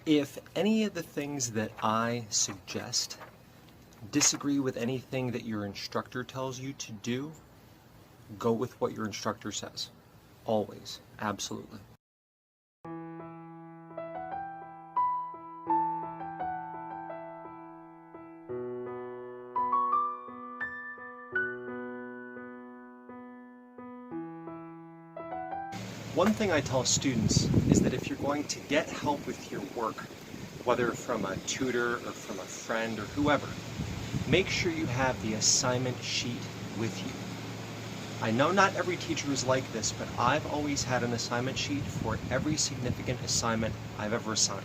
If any of the things that I suggest disagree with anything that your instructor tells you to do, go with what your instructor says. Always. Absolutely. One thing I tell students is that if you're going to get help with your work, whether from a tutor or from a friend or whoever, make sure you have the assignment sheet with you. I know not every teacher is like this, but I've always had an assignment sheet for every significant assignment I've ever assigned.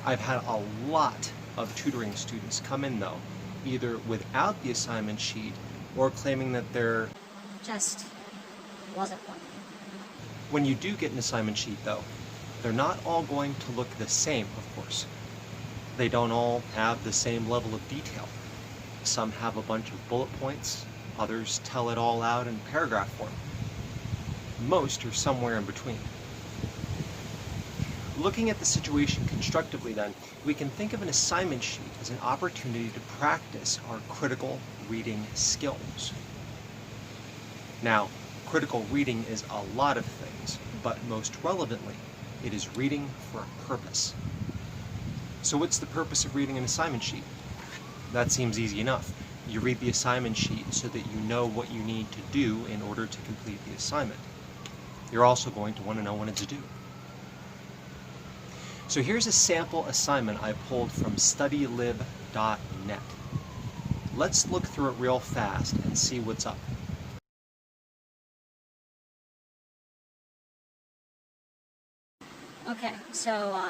I've had a lot of tutoring students come in, though, either without the assignment sheet or claiming that there just wasn't one. When you do get an assignment sheet, though, they're not all going to look the same, of course. They don't all have the same level of detail. Some have a bunch of bullet points, others tell it all out in paragraph form. Most are somewhere in between. Looking at the situation constructively, then, we can think of an assignment sheet as an opportunity to practice our critical reading skills. Now, critical reading is a lot of things, but most relevantly, it is reading for a purpose. So what's the purpose of reading an assignment sheet? That seems easy enough. You read the assignment sheet so that you know what you need to do in order to complete the assignment. You're also going to want to know when it's due. So here's a sample assignment I pulled from studylib.net. Let's look through it real fast and see what's up. Okay, so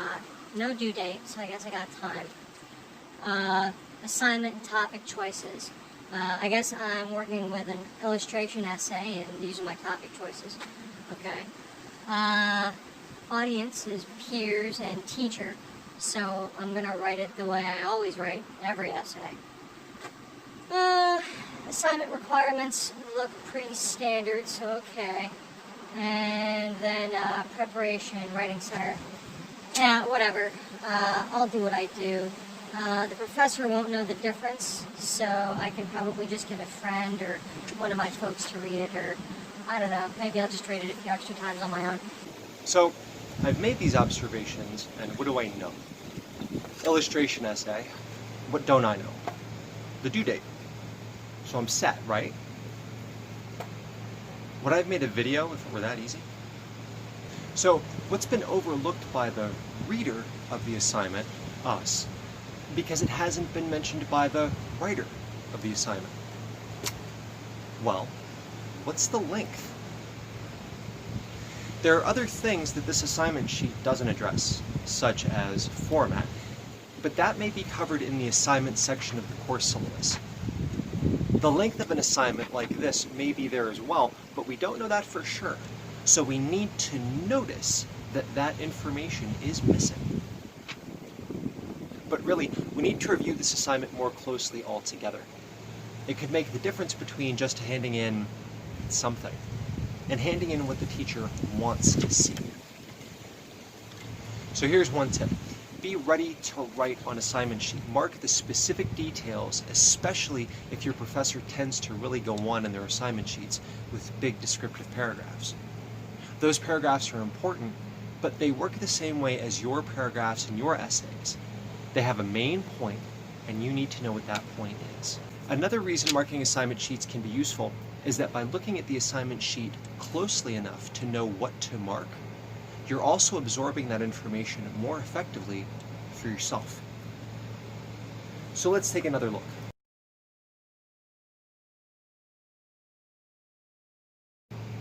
no due date, so I guess I got time. Assignment and topic choices. I guess I'm working with an illustration essay, and these are my topic choices. Okay. Audience is peers and teacher, so I'm going to write it the way I always write every essay. Assignment requirements look pretty standard, so okay. And then preparation, writing center. Yeah, whatever. I'll do what I do. The professor won't know the difference, so I can probably just get a friend or one of my folks to read it, or I don't know, maybe I'll just read it a few extra times on my own. So, I've made these observations, and what do I know? Illustration essay. What don't I know? The due date. So I'm set, right? Would I have made a video if it were that easy? So, what's been overlooked by the reader of the assignment, us, because it hasn't been mentioned by the writer of the assignment? Well, what's the length? There are other things that this assignment sheet doesn't address, such as format, but that may be covered in the assignment section of the course syllabus. The length of an assignment like this may be there as well, but we don't know that for sure. So we need to notice that that information is missing. But really, we need to review this assignment more closely altogether. It could make the difference between just handing in something and handing in what the teacher wants to see. So here's one tip. Be ready to write on assignment sheet. Mark the specific details, especially if your professor tends to really go on in their assignment sheets with big descriptive paragraphs. Those paragraphs are important, but they work the same way as your paragraphs in your essays. They have a main point, and you need to know what that point is. Another reason marking assignment sheets can be useful is that by looking at the assignment sheet closely enough to know what to mark, you're also absorbing that information more effectively for yourself. So let's take another look.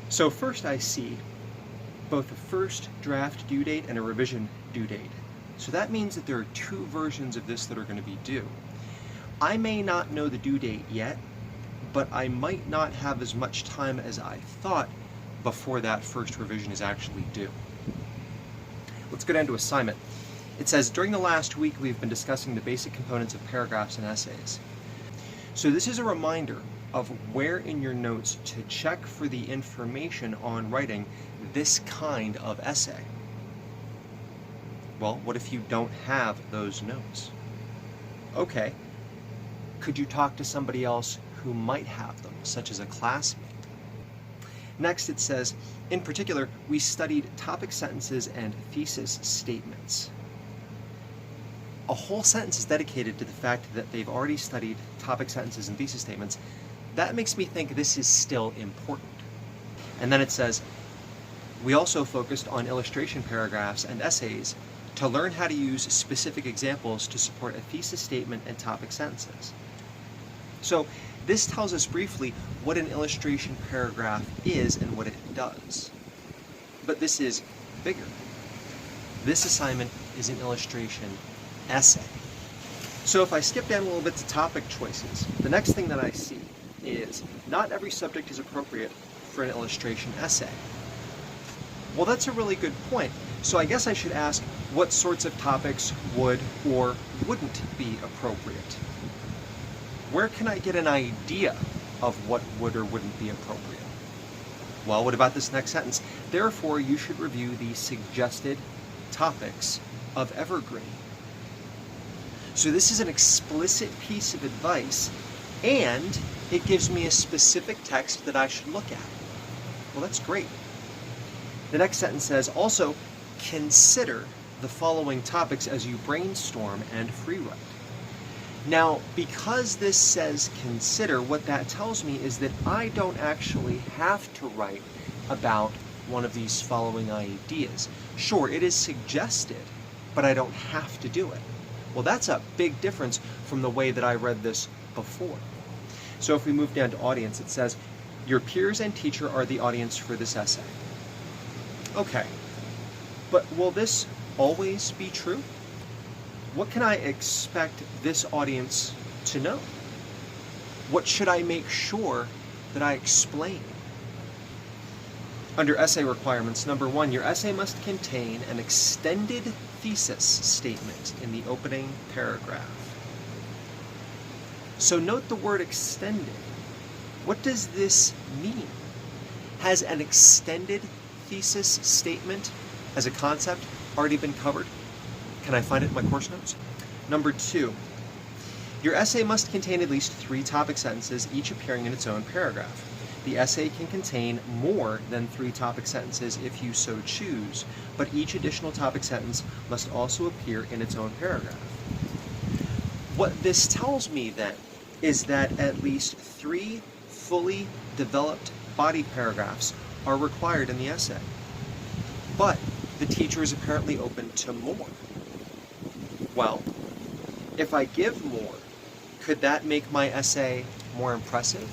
So first I see both a first draft due date and a revision due date. So that means that there are two versions of this that are going to be due. I may not know the due date yet, but I might not have as much time as I thought before that first revision is actually due. Let's go down to assignment. It says, during the last week we've been discussing the basic components of paragraphs and essays. So this is a reminder of where in your notes to check for the information on writing this kind of essay. Well, what if you don't have those notes? Okay, could you talk to somebody else who might have them, such as a classmate? Next it says, in particular, we studied topic sentences and thesis statements. A whole sentence is dedicated to the fact that they've already studied topic sentences and thesis statements. That makes me think this is still important. And then it says, we also focused on illustration paragraphs and essays to learn how to use specific examples to support a thesis statement and topic sentences. So this tells us briefly what an illustration paragraph is and what it does. But this is bigger. This assignment is an illustration essay. So if I skip down a little bit to topic choices, the next thing that I see is not every subject is appropriate for an illustration essay. Well, that's a really good point. So I guess I should ask, what sorts of topics would or wouldn't be appropriate? Where can I get an idea of what would or wouldn't be appropriate? Well, what about this next sentence? Therefore, you should review the suggested topics of Evergreen. So this is an explicit piece of advice, and it gives me a specific text that I should look at. Well, that's great. The next sentence says, also, consider the following topics as you brainstorm and free write. Now, because this says consider, what that tells me is that I don't actually have to write about one of these following ideas. Sure, it is suggested, but I don't have to do it. Well, that's a big difference from the way that I read this before. So if we move down to audience, it says, your peers and teacher are the audience for this essay. Okay, but will this always be true? What can I expect this audience to know? What should I make sure that I explain? Under essay requirements, number 1, your essay must contain an extended thesis statement in the opening paragraph. So note the word extended. What does this mean? Has an extended thesis statement as a concept already been covered? Can I find it in my course notes? Number 2, your essay must contain at least 3 topic sentences, each appearing in its own paragraph. The essay can contain more than 3 topic sentences if you so choose, but each additional topic sentence must also appear in its own paragraph. What this tells me then is that at least 3 fully developed body paragraphs are required in the essay. But the teacher is apparently open to more. Well, if I give more, could that make my essay more impressive?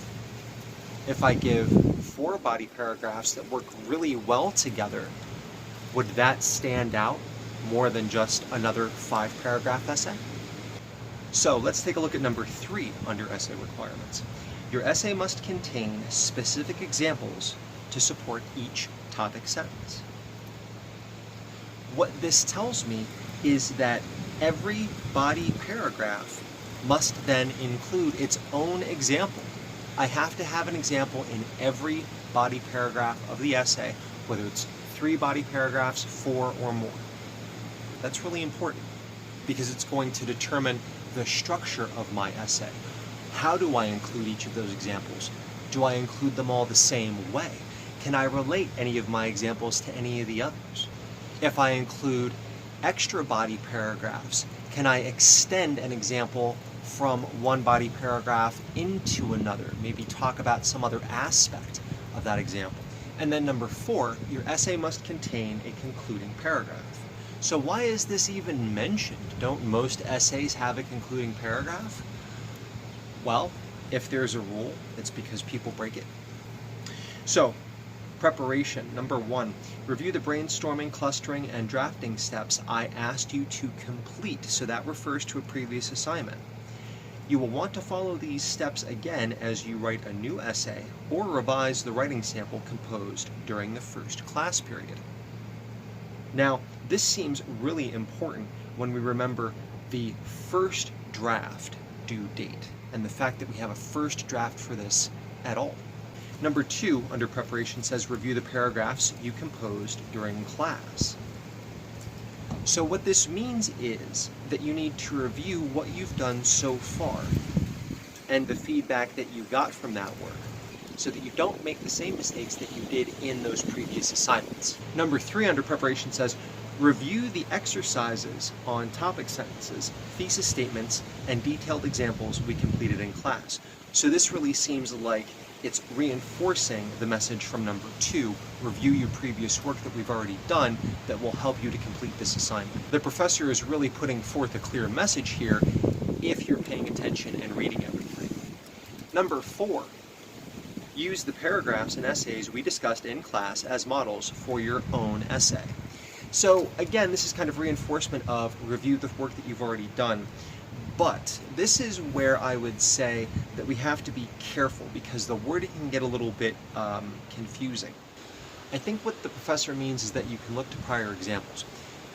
If I give 4 body paragraphs that work really well together, would that stand out more than just another 5-paragraph essay? So let's take a look at number 3 under essay requirements. Your essay must contain specific examples to support each topic sentence. What this tells me is that every body paragraph must then include its own example. I have to have an example in every body paragraph of the essay, whether it's 3 body paragraphs, 4, or more. That's really important because it's going to determine the structure of my essay. How do I include each of those examples? Do I include them all the same way? Can I relate any of my examples to any of the others? If I include extra body paragraphs, can I extend an example from one body paragraph into another? Maybe talk about some other aspect of that example. And then number 4, your essay must contain a concluding paragraph. So why is this even mentioned? Don't most essays have a concluding paragraph? Well, if there's a rule, it's because people break it. So, preparation. Number 1, review the brainstorming, clustering, and drafting steps I asked you to complete. So that refers to a previous assignment. You will want to follow these steps again as you write a new essay or revise the writing sample composed during the first class period. Now, this seems really important when we remember the first draft due date and the fact that we have a first draft for this at all. Number 2, under preparation, says review the paragraphs you composed during class. So what this means is that you need to review what you've done so far and the feedback that you got from that work, so that you don't make the same mistakes that you did in those previous assignments. Number 3 under preparation says, review the exercises on topic sentences, thesis statements, and detailed examples we completed in class. So this really seems like it's reinforcing the message from number 2, review your previous work that we've already done that will help you to complete this assignment. The professor is really putting forth a clear message here if you're paying attention and reading everything. Number 4, use the paragraphs and essays we discussed in class as models for your own essay. So again, this is kind of reinforcement of review the work that you've already done. But this is where I would say that we have to be careful because the wording can get a little bit confusing. I think what the professor means is that you can look to prior examples.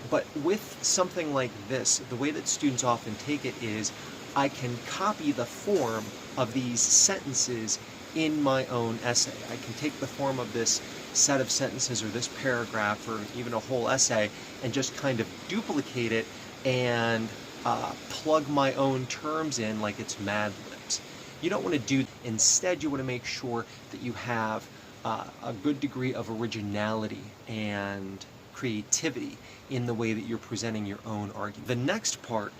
But with something like this, the way that students often take it is, I can copy the form of these sentences in my own essay. I can take the form of this set of sentences or this paragraph or even a whole essay and just kind of duplicate it and plug my own terms in like it's Mad Libs. You don't want to do that. Instead, you want to make sure that you have a good degree of originality and creativity in the way that you're presenting your own argument. The next part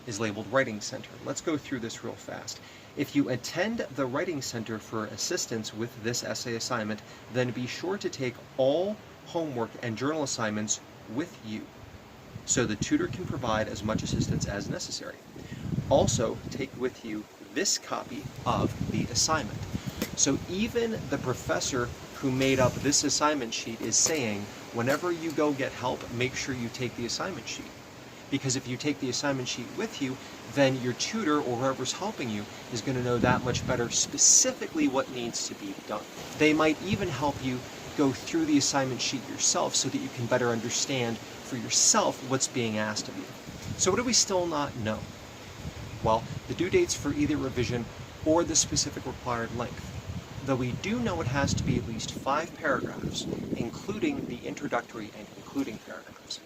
is labeled Writing Center. Let's go through this real fast. If you attend the Writing Center for assistance with this essay assignment, then be sure to take all homework and journal assignments with you, so the tutor can provide as much assistance as necessary. Also, take with you this copy of the assignment. So even the professor who made up this assignment sheet is saying, whenever you go get help, make sure you take the assignment sheet. Because if you take the assignment sheet with you, then your tutor or whoever's helping you is going to know that much better specifically what needs to be done. They might even help you go through the assignment sheet yourself so that you can better understand for yourself what's being asked of you. So what do we still not know? Well, the due dates for either revision or the specific required length. Though we do know it has to be at least 5 paragraphs, including the introductory and concluding paragraphs.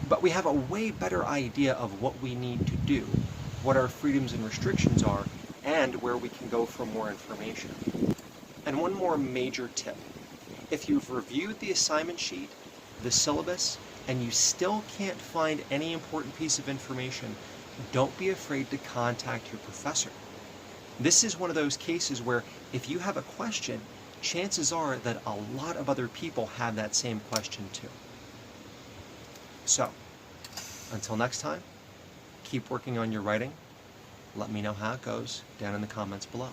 But we have a way better idea of what we need to do, what our freedoms and restrictions are, and where we can go for more information. And one more major tip. If you've reviewed the assignment sheet, the syllabus, and you still can't find any important piece of information, don't be afraid to contact your professor. This is one of those cases where if you have a question, chances are that a lot of other people have that same question too. So, until next time, keep working on your writing. Let me know how it goes down in the comments below.